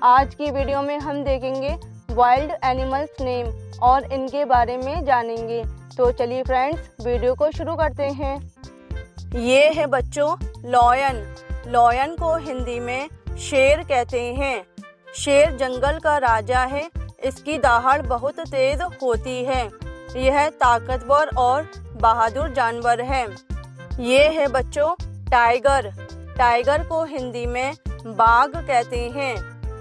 आज की वीडियो में हम देखेंगे वाइल्ड एनिमल्स नेम और इनके बारे में जानेंगे। तो चलिए फ्रेंड्स, वीडियो को शुरू करते हैं। ये है बच्चों लॉयन। लॉयन को हिंदी में शेर कहते हैं। शेर जंगल का राजा है। इसकी दहाड़ बहुत तेज होती है। यह ताकतवर और बहादुर जानवर है। ये है बच्चों टाइगर। टाइगर को हिंदी में बाघ कहते हैं।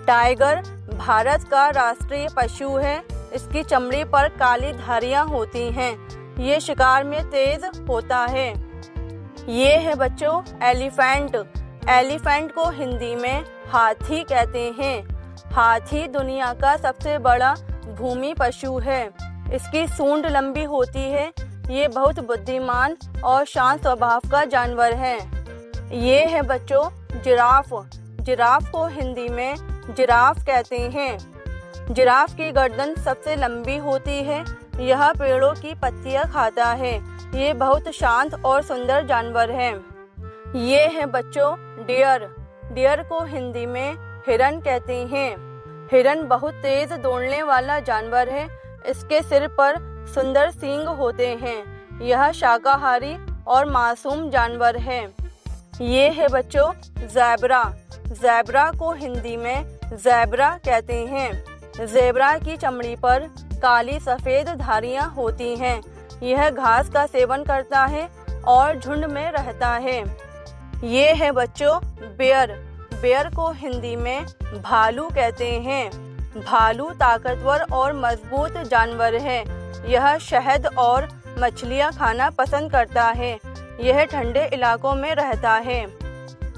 टाइगर भारत का राष्ट्रीय पशु है। इसकी चमड़ी पर काली धारियां होती हैं। ये शिकार में तेज होता है। ये है बच्चों एलिफेंट। एलिफेंट को हिंदी में हाथी कहते हैं। हाथी दुनिया का सबसे बड़ा भूमि पशु है। इसकी सूंड लंबी होती है। ये बहुत बुद्धिमान और शांत स्वभाव का जानवर है। ये है बच्चों जिराफ। जिराफ को हिंदी में जिराफ कहते हैं। जिराफ की गर्दन सबसे लंबी होती है। यह पेड़ों की पत्तियां खाता है। ये बहुत शांत और सुंदर जानवर है। ये है बच्चों डियर। डियर को हिंदी में हिरन कहते हैं। हिरन बहुत तेज दौड़ने वाला जानवर है। इसके सिर पर सुंदर सींग होते हैं। यह शाकाहारी और मासूम जानवर है। ये है बच्चों ज़ेब्रा। ज़ेब्रा को हिंदी में ज़ेब्रा कहते हैं। ज़ेब्रा की चमड़ी पर काली सफ़ेद धारियां होती हैं। यह घास का सेवन करता है और झुंड में रहता है। ये है बच्चों बेयर। बेयर को हिंदी में भालू कहते हैं। भालू ताकतवर और मजबूत जानवर है। यह शहद और मछलियां खाना पसंद करता है। यह ठंडे इलाकों में रहता है।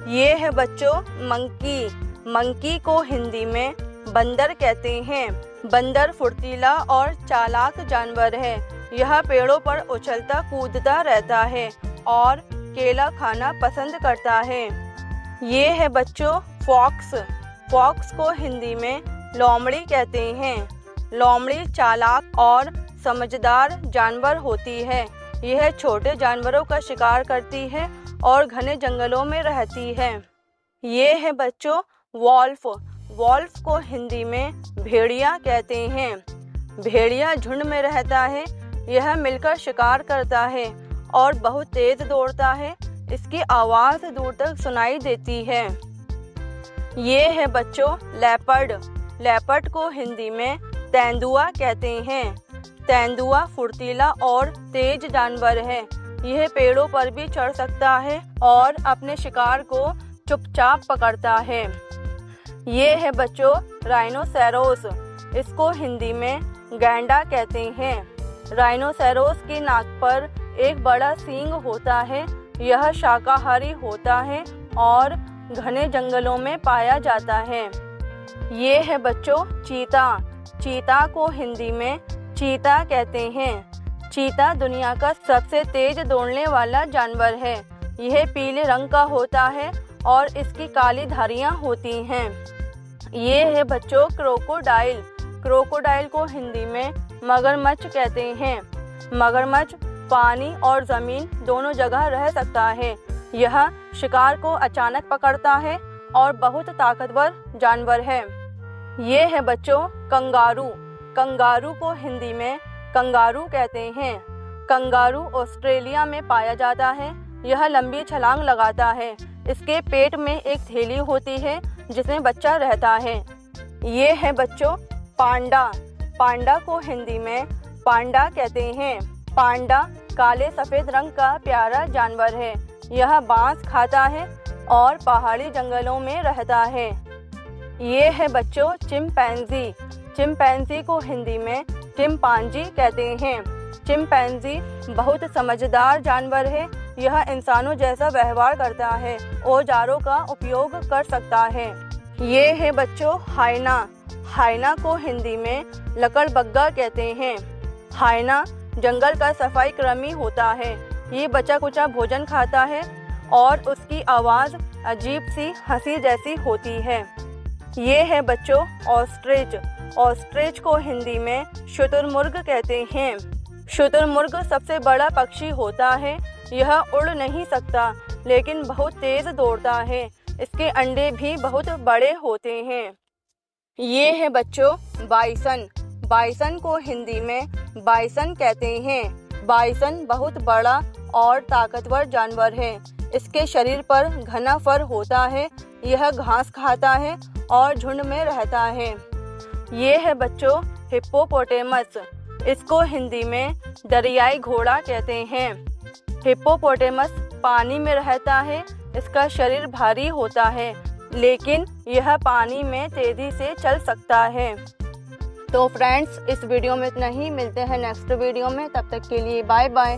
ये है बच्चों मंकी। मंकी को हिंदी में बंदर कहते हैं। बंदर फुर्तीला और चालाक जानवर है। यह पेड़ों पर उछलता कूदता रहता है और केला खाना पसंद करता है। ये है बच्चों फॉक्स। फॉक्स को हिंदी में लोमड़ी कहते हैं। लोमड़ी चालाक और समझदार जानवर होती है। यह छोटे जानवरों का शिकार करती है और घने जंगलों में रहती है। ये है बच्चों वॉल्फ। वॉल्फ को हिंदी में भेड़िया कहते हैं। भेड़िया झुंड में रहता है। यह मिलकर शिकार करता है और बहुत तेज दौड़ता है। इसकी आवाज़ दूर तक सुनाई देती है। ये है बच्चों लेपर्ड। लेपर्ड को हिंदी में तेंदुआ कहते हैं। तेंदुआ फुर्तीला और तेज जानवर है। यह पेड़ों पर भी चढ़ सकता है और अपने शिकार को चुपचाप पकड़ता है। ये है बच्चों राइनोसेरोस। इसको हिंदी में गैंडा कहते हैं। राइनोसेरोस की नाक पर एक बड़ा सींग होता है। यह शाकाहारी होता है और घने जंगलों में पाया जाता है। ये है बच्चों चीता। चीता को हिंदी में चीता कहते हैं। चीता दुनिया का सबसे तेज दौड़ने वाला जानवर है। यह पीले रंग का होता है और इसकी काली धारियां होती हैं। ये है बच्चों क्रोकोडाइल। क्रोकोडाइल को हिंदी में मगरमच्छ कहते हैं। मगरमच्छ पानी और ज़मीन दोनों जगह रह सकता है। यह शिकार को अचानक पकड़ता है और बहुत ताकतवर जानवर है। ये है बच्चों कंगारू। कंगारू को हिंदी में कंगारू कहते हैं। कंगारू ऑस्ट्रेलिया में पाया जाता है। यह लंबी छलांग लगाता है। इसके पेट में एक थैली होती है जिसमें बच्चा रहता है। ये है बच्चों पांडा। पांडा को हिंदी में पांडा कहते हैं। पांडा काले सफ़ेद रंग का प्यारा जानवर है। यह बांस खाता है और पहाड़ी जंगलों में रहता है। ये है बच्चों चिंपैंजी। चिंपैंजी को हिंदी में चिंपांजी कहते हैं। चिंपैंजी बहुत समझदार जानवर है। यह इंसानों जैसा व्यवहार करता है। औजारों का उपयोग कर सकता है। ये है बच्चों हाइना। हाइना को हिंदी में लकड़बग्गा कहते हैं। हाइना जंगल का सफाई कर्मी होता है। ये बचा कुचा भोजन खाता है और उसकी आवाज़ अजीब सी हंसी जैसी होती है। ये है बच्चों ऑस्ट्रिच। ऑस्ट्रिच को हिंदी में शुतुरमुर्ग कहते हैं। शुतुरमुर्ग सबसे बड़ा पक्षी होता है। यह उड़ नहीं सकता लेकिन बहुत तेज दौड़ता है। इसके अंडे भी बहुत बड़े होते हैं। ये है बच्चों बाइसन। बाइसन को हिंदी में बाइसन कहते हैं। बाइसन बहुत बड़ा और ताकतवर जानवर है। इसके शरीर पर घना फर होता है। यह घास खाता है और झुंड में रहता है। ये है बच्चों हिप्पोपोटेमस। इसको हिंदी में दरियाई घोड़ा कहते हैं। हिप्पोपोटेमस पानी में रहता है। इसका शरीर भारी होता है, लेकिन यह पानी में तेजी से चल सकता है। तो फ्रेंड्स, इस वीडियो में इतना ही। मिलते हैं नेक्स्ट वीडियो में। तब तक के लिए बाय बाय।